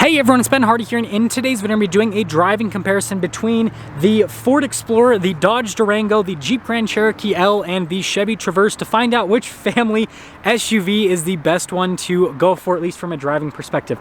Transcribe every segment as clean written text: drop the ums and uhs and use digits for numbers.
Hey everyone, it's Ben Hardy here, and in today's video, I'm going to be doing a driving comparison between the Ford Explorer, the Dodge Durango, the Jeep Grand Cherokee L, and the Chevy Traverse to find out which family SUV is the best one to go for, at least from a driving perspective.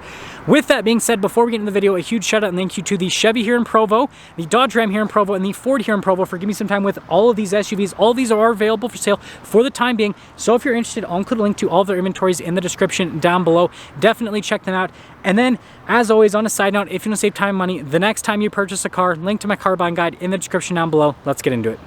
With that being said, before we get into the video, a huge shout out and thank you to the Chevy here in Provo, the Dodge Ram here in Provo, and the Ford here in Provo for giving me some time with all of these SUVs. All of these are available for sale for the time being, so if you're interested, I'll include a link to all of their inventories in the description down below. Definitely check them out. And then, as always, on a side note, if you want to save time and money, the next time you purchase a car, link to my car buying guide in the description down below. Let's get into it.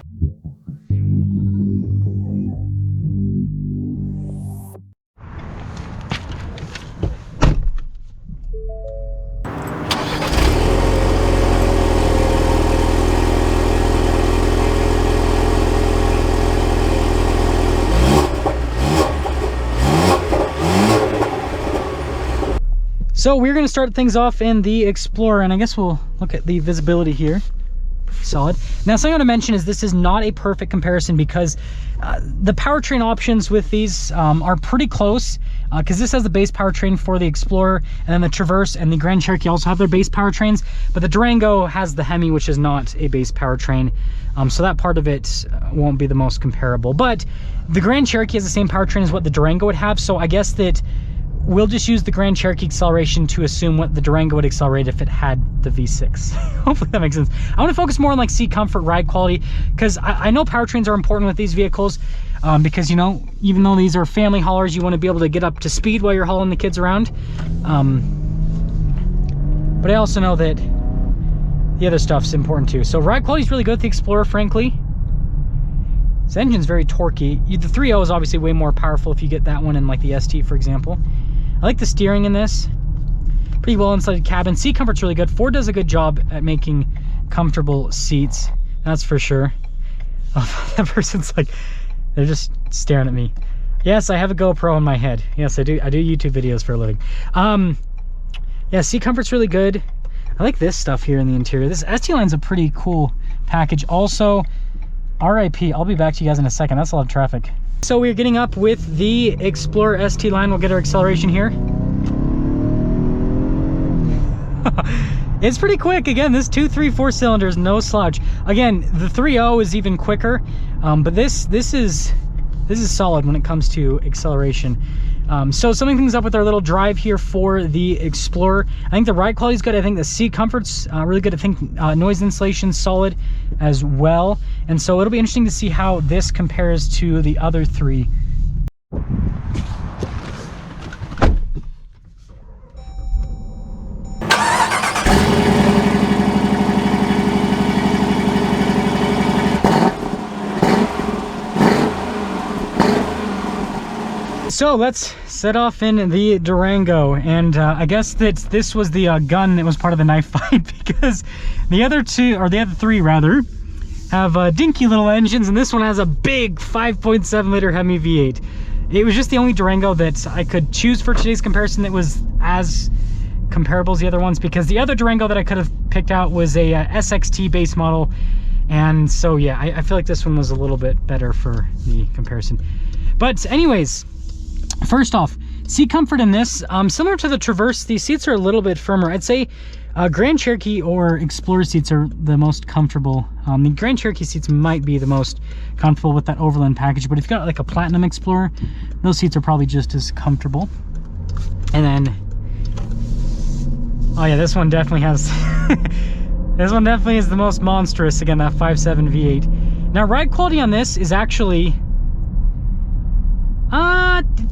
So we're going to start things off in the Explorer, and I guess we'll look at the visibility here. Solid. Now, something I want to mention is this is not a perfect comparison because the powertrain options with these are pretty close, because this has the base powertrain for the Explorer, and then the Traverse and the Grand Cherokee also have their base powertrains, but the Durango has the Hemi, which is not a base powertrain, so that part of it won't be the most comparable. But the Grand Cherokee has the same powertrain as what the Durango would have, so I guess that we'll just use the Grand Cherokee acceleration to assume what the Durango would accelerate if it had the V6. Hopefully that makes sense. I want to focus more on like seat comfort, ride quality, because I know powertrains are important with these vehicles, because, you know, even though these are family haulers, you want to be able to get up to speed while you're hauling the kids around. But I also know that the other stuff's important too. So ride quality is really good with the Explorer, frankly. This engine's very torquey. The 3.0 is obviously way more powerful if you get that one in like the ST, for example. I like the steering in this. Pretty well insulated cabin. Seat comfort's really good. Ford does a good job at making comfortable seats, that's for sure. Oh, that person's like, they're just staring at me. Yes, I have a GoPro on my head. Yes, I do YouTube videos for a living. Yeah, seat comfort's really good. I like this stuff here in the interior. This ST line's a pretty cool package. Also, RIP, I'll be back to you guys in a second. That's a lot of traffic. So we're getting up with the Explorer ST line. We'll get our acceleration here. It's pretty quick. Again, this 2, 3, 4 cylinders, no slouch. Again, the 3.0 is even quicker, but this is solid when it comes to acceleration. So summing things up with our little drive here for the Explorer, I think the ride quality is good. I think the seat comfort's really good. I think noise insulation's solid as well. And so it'll be interesting to see how this compares to the other three. So let's set off in the Durango, and I guess that this was the gun that was part of the knife fight, because the other two, or the other three rather, have dinky little engines, and this one has a big 5.7 liter Hemi V8. It was just the only Durango that I could choose for today's comparison that was as comparable as the other ones, because the other Durango that I could have picked out was a SXT base model, and so yeah, I feel like this one was a little bit better for the comparison. But anyways, first off, seat comfort in this, similar to the Traverse, these seats are a little bit firmer. I'd say Grand Cherokee or Explorer seats are the most comfortable. The Grand Cherokee seats might be the most comfortable with that Overland package, but if you've got like a Platinum Explorer, those seats are probably just as comfortable. And then, oh yeah, this one definitely has, this one definitely is the most monstrous. Again, that 5.7 V8. Now, ride quality on this is actually,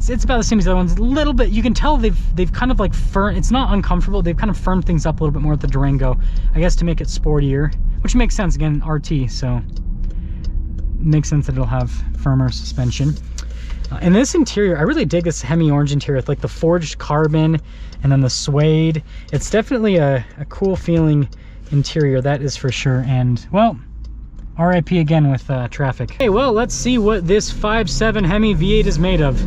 it's about the same as the other ones. A little bit, you can tell they've kind of like it's not uncomfortable, they've kind of firmed things up a little bit more with the Durango, I guess, to make it sportier, which makes sense. Again, RT, so makes sense that it'll have firmer suspension. And this interior, I really dig this Hemi orange interior with like the forged carbon and then the suede. It's definitely a cool feeling interior, that is for sure. And well, RIP again with traffic. Okay, well, let's see what this 5.7 Hemi V8 is made of.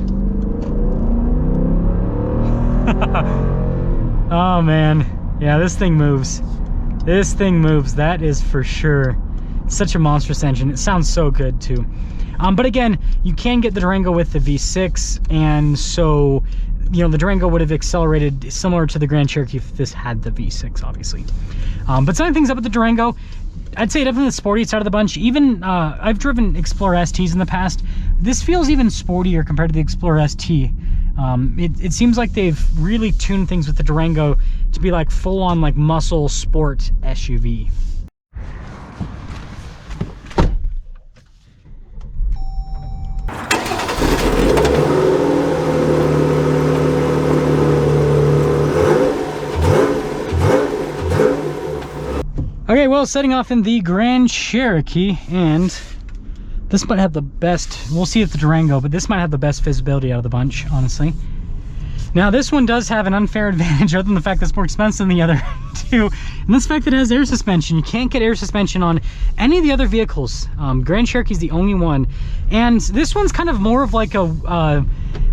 Oh man, yeah, this thing moves. This thing moves, that is for sure. Such a monstrous engine. It sounds so good too. But again, you can get the Durango with the V6, and so you know, the Durango would have accelerated similar to the Grand Cherokee if this had the V6, obviously. But some things up with the Durango, I'd say definitely the sporty side of the bunch. Even I've driven Explorer STs in the past. This feels even sportier compared to the Explorer ST. It seems like they've really tuned things with the Durango to be like full-on like muscle sport SUV. Okay, well, setting off in the Grand Cherokee, and this might have the best, we'll see if the Durango, but this might have the best visibility out of the bunch, honestly. Now, this one does have an unfair advantage other than the fact that it's more expensive than the other two, and this fact that it has air suspension. You can't get air suspension on any of the other vehicles. Grand Cherokee's the only one, and this one's kind of more of like a,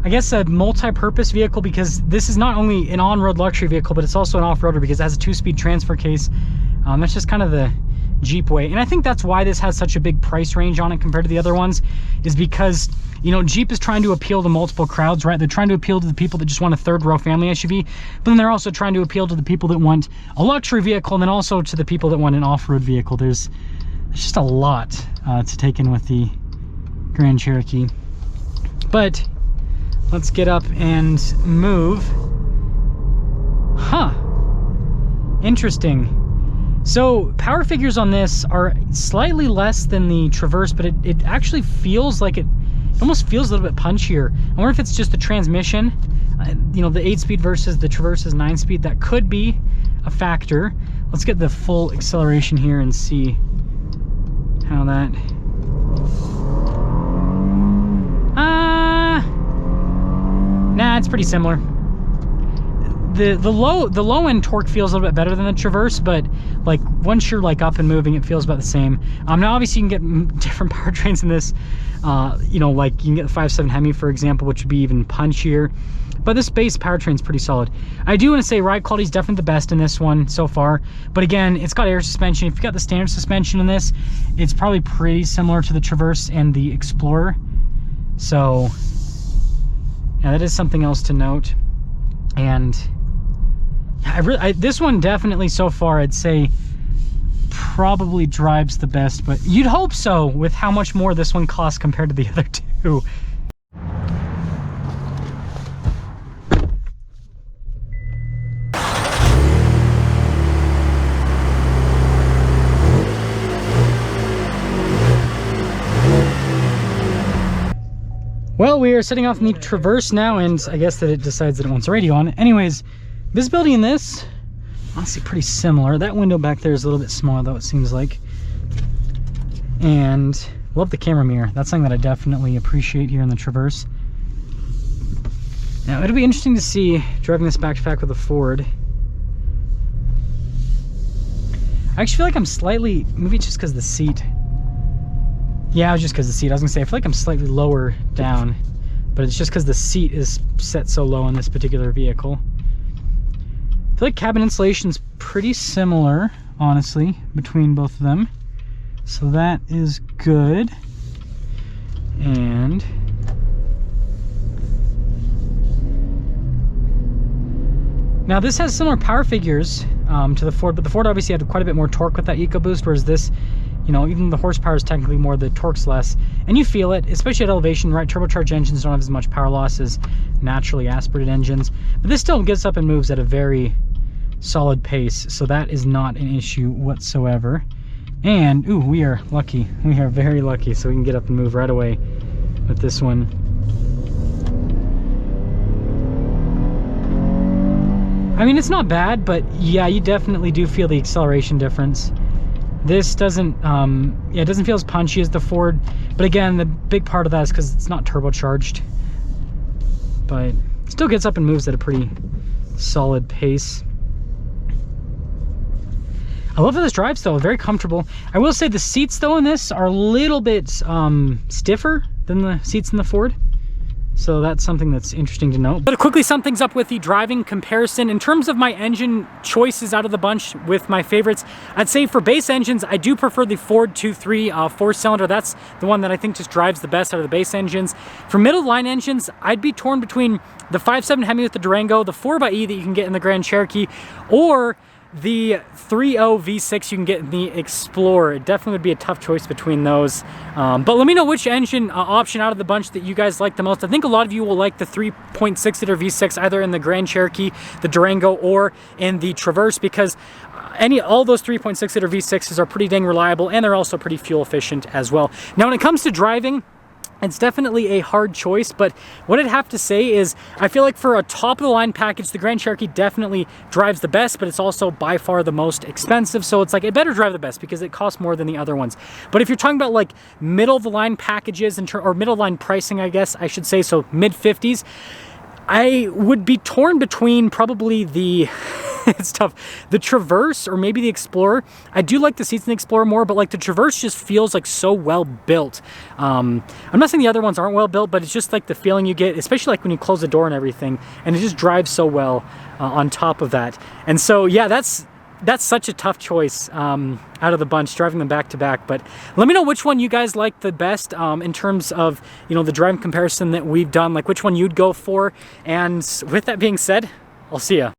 I guess a multi-purpose vehicle, because this is not only an on-road luxury vehicle, but it's also an off-roader because it has a 2-speed transfer case. That's just kind of the Jeep way, and I think that's why this has such a big price range on it compared to the other ones, is because, you know, Jeep is trying to appeal to multiple crowds, right? They're trying to appeal to the people that just want a third-row family SUV, but then they're also trying to appeal to the people that want a luxury vehicle, and then also to the people that want an off-road vehicle. There's just a lot to take in with the Grand Cherokee. But let's get up and move. Huh. Interesting. So power figures on this are slightly less than the Traverse, but it actually feels like it almost feels a little bit punchier. I wonder if it's just the transmission, you know, the 8-speed versus the Traverse's 9-speed. That could be a factor. Let's get the full acceleration here and see how that. Nah, it's pretty similar. The low end torque feels a little bit better than the Traverse, but like once you're like up and moving, it feels about the same. Now obviously you can get different powertrains in this. You know, like you can get the 5.7 Hemi, for example, which would be even punchier. But this base powertrain is pretty solid. I do want to say ride quality is definitely the best in this one so far. But again, it's got air suspension. If you got the standard suspension in this, it's probably pretty similar to the Traverse and the Explorer. So yeah, that is something else to note. And this one definitely so far, I'd say probably drives the best, but you'd hope so with how much more this one costs compared to the other two. Well, we are setting off in the Traverse now, and I guess that it decides that it wants a radio on. Anyways, visibility in this, honestly pretty similar. That window back there is a little bit smaller though, it seems like. And love the camera mirror. That's something that I definitely appreciate here in the Traverse. Now, it'll be interesting to see driving this back to back with a Ford. I actually feel like I'm slightly, maybe it's just because of the seat. Yeah, it was just because of the seat. I was gonna say, I feel like I'm slightly lower down, but it's just because the seat is set so low in this particular vehicle. I feel like cabin insulation's pretty similar, honestly, between both of them. So that is good. And now this has similar power figures to the Ford, but the Ford obviously had quite a bit more torque with that EcoBoost, whereas this, you know, even the horsepower is technically more, the torque's less. And you feel it, especially at elevation, right? Turbocharged engines don't have as much power loss as naturally aspirated engines. But this still gets up and moves at a very solid pace, so that is not an issue whatsoever. And, ooh, we are lucky. We are very lucky, so we can get up and move right away with this one. I mean, it's not bad, but yeah, you definitely do feel the acceleration difference. This doesn't, yeah, it doesn't feel as punchy as the Ford, but again, the big part of that is because it's not turbocharged, but it still gets up and moves at a pretty solid pace. I love how this drives though, very comfortable. I will say the seats though in this are a little bit stiffer than the seats in the Ford. So that's something that's interesting to note. But to quickly sum things up with the driving comparison, in terms of my engine choices out of the bunch with my favorites, I'd say for base engines, I do prefer the Ford 2.3 4-cylinder. That's the one that I think just drives the best out of the base engines. For middle line engines, I'd be torn between the 5.7 Hemi with the Durango, the 4xe that you can get in the Grand Cherokee, or the 3.0 V6 you can get in the Explorer. It definitely would be a tough choice between those. But let me know which engine option out of the bunch that you guys like the most. I think a lot of you will like the 3.6 liter V6 either in the Grand Cherokee, the Durango, or in the Traverse, because all those 3.6 liter V6s are pretty dang reliable, and they're also pretty fuel efficient as well. Now when it comes to driving, it's definitely a hard choice, but what I'd have to say is I feel like for a top-of-the-line package, the Grand Cherokee definitely drives the best, but it's also by far the most expensive, so it's like it better drive the best because it costs more than the other ones. But if you're talking about like middle-of-the-line packages, or middle-line pricing, I guess I should say, so mid-50s, I would be torn between probably the it's tough, the Traverse or maybe the Explorer. I do like the seats in the Explorer more, but like the Traverse just feels like so well built. I'm not saying the other ones aren't well built, but it's just like the feeling you get, especially like when you close the door and everything, and it just drives so well on top of that. And so yeah, that's such a tough choice out of the bunch, driving them back to back. But let me know which one you guys like the best in terms of, you know, the driving comparison that we've done, like which one you'd go for. And with that being said, I'll see ya.